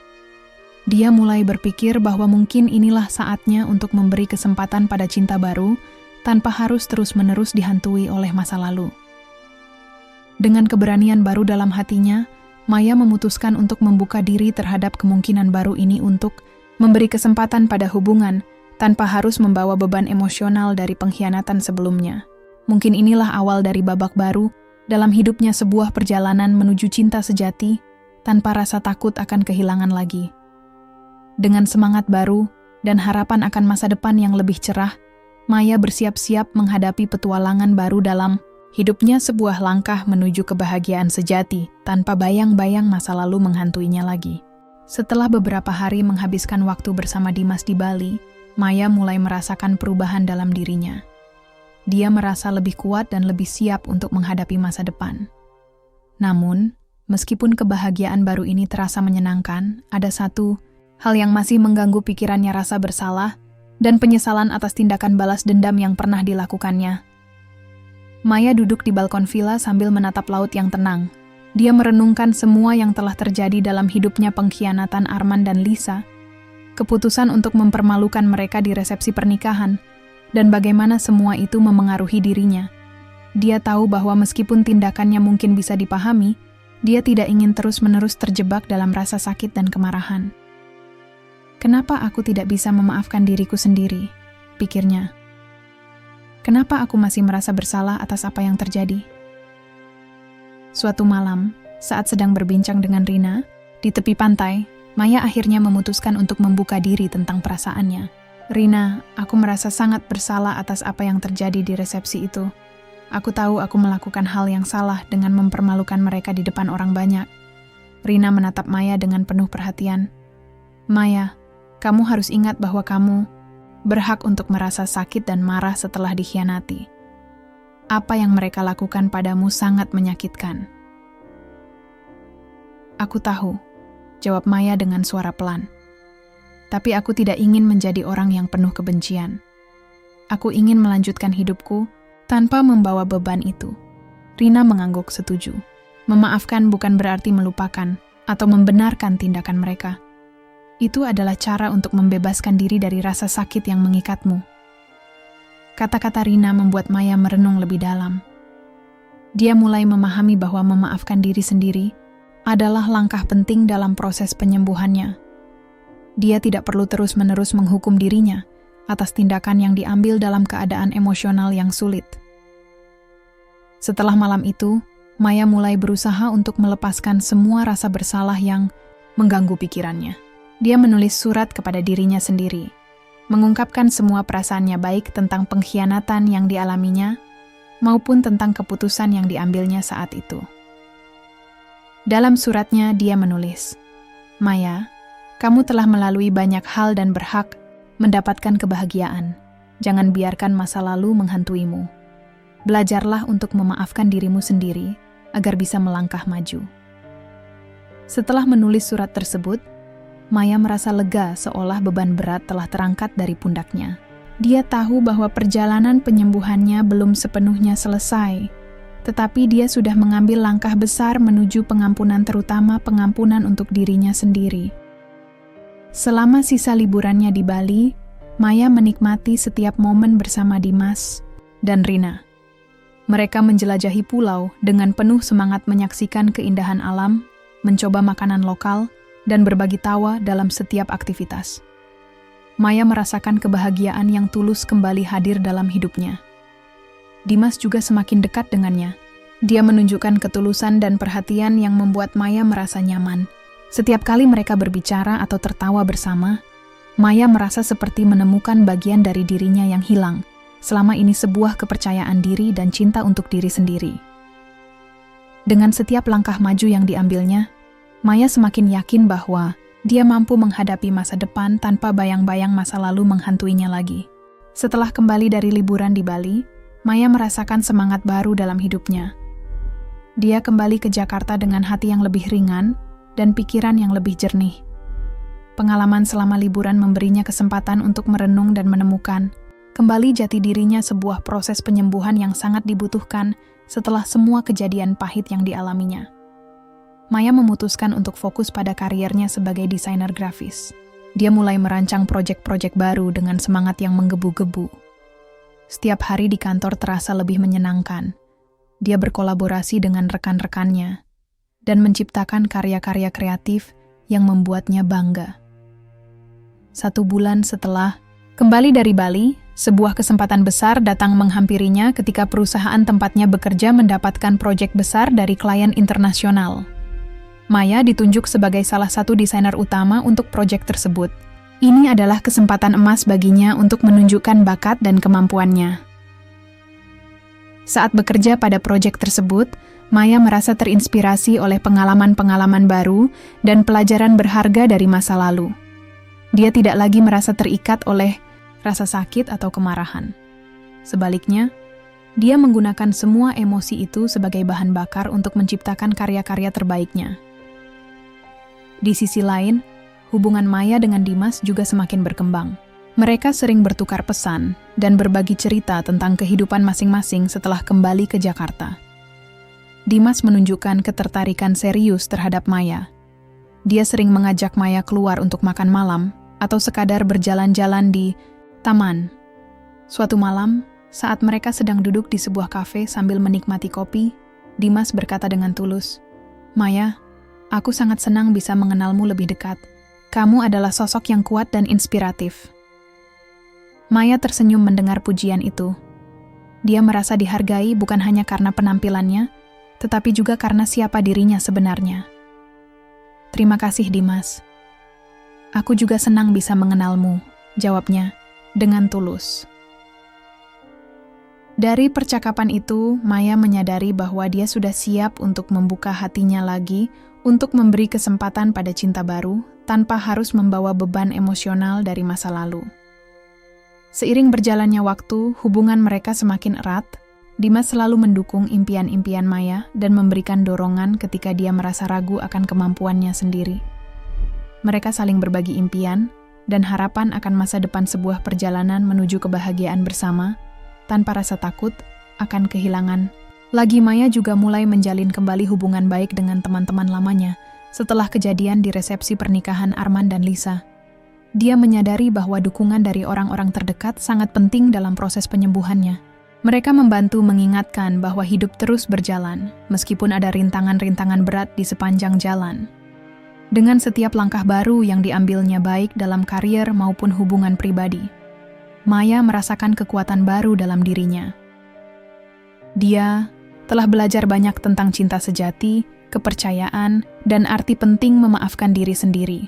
Dia mulai berpikir bahwa mungkin inilah saatnya untuk memberi kesempatan pada cinta baru, tanpa harus terus-menerus dihantui oleh masa lalu. Dengan keberanian baru dalam hatinya, Maya memutuskan untuk membuka diri terhadap kemungkinan baru ini untuk memberi kesempatan pada hubungan, tanpa harus membawa beban emosional dari pengkhianatan sebelumnya. Mungkin inilah awal dari babak baru dalam hidupnya, sebuah perjalanan menuju cinta sejati, tanpa rasa takut akan kehilangan lagi. Dengan semangat baru dan harapan akan masa depan yang lebih cerah, Maya bersiap-siap menghadapi petualangan baru dalam hidupnya, sebuah langkah menuju kebahagiaan sejati tanpa bayang-bayang masa lalu menghantuinya lagi. Setelah beberapa hari menghabiskan waktu bersama Dimas di Bali, Maya mulai merasakan perubahan dalam dirinya. Dia merasa lebih kuat dan lebih siap untuk menghadapi masa depan. Namun, meskipun kebahagiaan baru ini terasa menyenangkan, ada satu hal yang masih mengganggu pikirannya: rasa bersalah dan penyesalan atas tindakan balas dendam yang pernah dilakukannya. Maya duduk di balkon villa sambil menatap laut yang tenang. Dia merenungkan semua yang telah terjadi dalam hidupnya: pengkhianatan Arman dan Lisa, keputusan untuk mempermalukan mereka di resepsi pernikahan, dan bagaimana semua itu memengaruhi dirinya. Dia tahu bahwa meskipun tindakannya mungkin bisa dipahami, dia tidak ingin terus-menerus terjebak dalam rasa sakit dan kemarahan. "Kenapa aku tidak bisa memaafkan diriku sendiri?" pikirnya. "Kenapa aku masih merasa bersalah atas apa yang terjadi?" Suatu malam, saat sedang berbincang dengan Rina, di tepi pantai, Maya akhirnya memutuskan untuk membuka diri tentang perasaannya. "Rina, aku merasa sangat bersalah atas apa yang terjadi di resepsi itu. Aku tahu aku melakukan hal yang salah dengan mempermalukan mereka di depan orang banyak." Rina menatap Maya dengan penuh perhatian. "Maya, kamu harus ingat bahwa kamu berhak untuk merasa sakit dan marah setelah dikhianati. Apa yang mereka lakukan padamu sangat menyakitkan." "Aku tahu," jawab Maya dengan suara pelan. "Tapi aku tidak ingin menjadi orang yang penuh kebencian. Aku ingin melanjutkan hidupku tanpa membawa beban itu." Rina mengangguk setuju. Memaafkan bukan berarti melupakan atau membenarkan tindakan mereka. Itu adalah cara untuk membebaskan diri dari rasa sakit yang mengikatmu. Kata-kata Rina membuat Maya merenung lebih dalam. Dia mulai memahami bahwa memaafkan diri sendiri adalah langkah penting dalam proses penyembuhannya. Dia tidak perlu terus-menerus menghukum dirinya atas tindakan yang diambil dalam keadaan emosional yang sulit. Setelah malam itu, Maya mulai berusaha untuk melepaskan semua rasa bersalah yang mengganggu pikirannya. Dia menulis surat kepada dirinya sendiri, mengungkapkan semua perasaannya baik tentang pengkhianatan yang dialaminya, maupun tentang keputusan yang diambilnya saat itu. Dalam suratnya dia menulis, "Maya, kamu telah melalui banyak hal dan berhak mendapatkan kebahagiaan. Jangan biarkan masa lalu menghantuimu. Belajarlah untuk memaafkan dirimu sendiri agar bisa melangkah maju." Setelah menulis surat tersebut, Maya merasa lega seolah beban berat telah terangkat dari pundaknya. Dia tahu bahwa perjalanan penyembuhannya belum sepenuhnya selesai, tetapi dia sudah mengambil langkah besar menuju pengampunan, terutama pengampunan untuk dirinya sendiri. Selama sisa liburannya di Bali, Maya menikmati setiap momen bersama Dimas dan Rina. Mereka menjelajahi pulau dengan penuh semangat, menyaksikan keindahan alam, mencoba makanan lokal, dan berbagi tawa dalam setiap aktivitas. Maya merasakan kebahagiaan yang tulus kembali hadir dalam hidupnya. Dimas juga semakin dekat dengannya. Dia menunjukkan ketulusan dan perhatian yang membuat Maya merasa nyaman. Setiap kali mereka berbicara atau tertawa bersama, Maya merasa seperti menemukan bagian dari dirinya yang hilang. Selama ini sebuah kepercayaan diri dan cinta untuk diri sendiri. Dengan setiap langkah maju yang diambilnya, Maya semakin yakin bahwa dia mampu menghadapi masa depan tanpa bayang-bayang masa lalu menghantuinya lagi. Setelah kembali dari liburan di Bali, Maya merasakan semangat baru dalam hidupnya. Dia kembali ke Jakarta dengan hati yang lebih ringan dan pikiran yang lebih jernih. Pengalaman selama liburan memberinya kesempatan untuk merenung dan menemukan kembali jati dirinya, sebuah proses penyembuhan yang sangat dibutuhkan setelah semua kejadian pahit yang dialaminya. Maya memutuskan untuk fokus pada karirnya sebagai desainer grafis. Dia mulai merancang proyek-proyek baru dengan semangat yang menggebu-gebu. Setiap hari di kantor terasa lebih menyenangkan. Dia berkolaborasi dengan rekan-rekannya dan menciptakan karya-karya kreatif yang membuatnya bangga. 1 bulan setelah kembali dari Bali, sebuah kesempatan besar datang menghampirinya ketika perusahaan tempatnya bekerja mendapatkan proyek besar dari klien internasional. Maya ditunjuk sebagai salah satu desainer utama untuk proyek tersebut. Ini adalah kesempatan emas baginya untuk menunjukkan bakat dan kemampuannya. Saat bekerja pada proyek tersebut, Maya merasa terinspirasi oleh pengalaman-pengalaman baru dan pelajaran berharga dari masa lalu. Dia tidak lagi merasa terikat oleh rasa sakit atau kemarahan. Sebaliknya, dia menggunakan semua emosi itu sebagai bahan bakar untuk menciptakan karya-karya terbaiknya. Di sisi lain, hubungan Maya dengan Dimas juga semakin berkembang. Mereka sering bertukar pesan dan berbagi cerita tentang kehidupan masing-masing setelah kembali ke Jakarta. Dimas menunjukkan ketertarikan serius terhadap Maya. Dia sering mengajak Maya keluar untuk makan malam atau sekadar berjalan-jalan di taman. Suatu malam, saat mereka sedang duduk di sebuah kafe sambil menikmati kopi, Dimas berkata dengan tulus, "Maya, aku sangat senang bisa mengenalmu lebih dekat. Kamu adalah sosok yang kuat dan inspiratif." Maya tersenyum mendengar pujian itu. Dia merasa dihargai bukan hanya karena penampilannya, tetapi juga karena siapa dirinya sebenarnya. "Terima kasih, Dimas. Aku juga senang bisa mengenalmu," jawabnya dengan tulus. Dari percakapan itu, Maya menyadari bahwa dia sudah siap untuk membuka hatinya lagi untuk memberi kesempatan pada cinta baru tanpa harus membawa beban emosional dari masa lalu. Seiring berjalannya waktu, hubungan mereka semakin erat. Dimas selalu mendukung impian-impian Maya dan memberikan dorongan ketika dia merasa ragu akan kemampuannya sendiri. Mereka saling berbagi impian dan harapan akan masa depan sebuah perjalanan menuju kebahagiaan bersama, tanpa rasa takut akan kehilangan. Lagi Maya juga mulai menjalin kembali hubungan baik dengan teman-teman lamanya setelah kejadian di resepsi pernikahan Arman dan Lisa. Dia menyadari bahwa dukungan dari orang-orang terdekat sangat penting dalam proses penyembuhannya. Mereka membantu mengingatkan bahwa hidup terus berjalan, meskipun ada rintangan-rintangan berat di sepanjang jalan. Dengan setiap langkah baru yang diambilnya baik dalam karier maupun hubungan pribadi, Maya merasakan kekuatan baru dalam dirinya. Dia telah belajar banyak tentang cinta sejati, kepercayaan, dan arti penting memaafkan diri sendiri.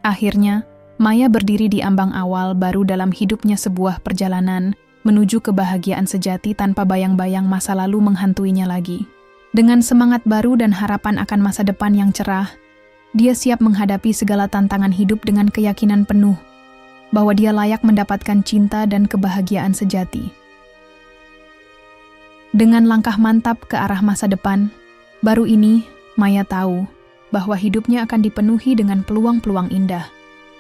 Akhirnya, Maya berdiri di ambang awal baru dalam hidupnya, sebuah perjalanan menuju kebahagiaan sejati tanpa bayang-bayang masa lalu menghantuinya lagi. Dengan semangat baru dan harapan akan masa depan yang cerah, dia siap menghadapi segala tantangan hidup dengan keyakinan penuh bahwa dia layak mendapatkan cinta dan kebahagiaan sejati. Dengan langkah mantap ke arah masa depan, baru ini Maya tahu bahwa hidupnya akan dipenuhi dengan peluang-peluang indah.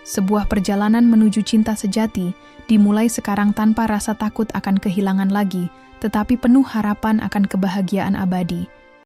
Sebuah perjalanan menuju cinta sejati dimulai sekarang tanpa rasa takut akan kehilangan lagi, tetapi penuh harapan akan kebahagiaan abadi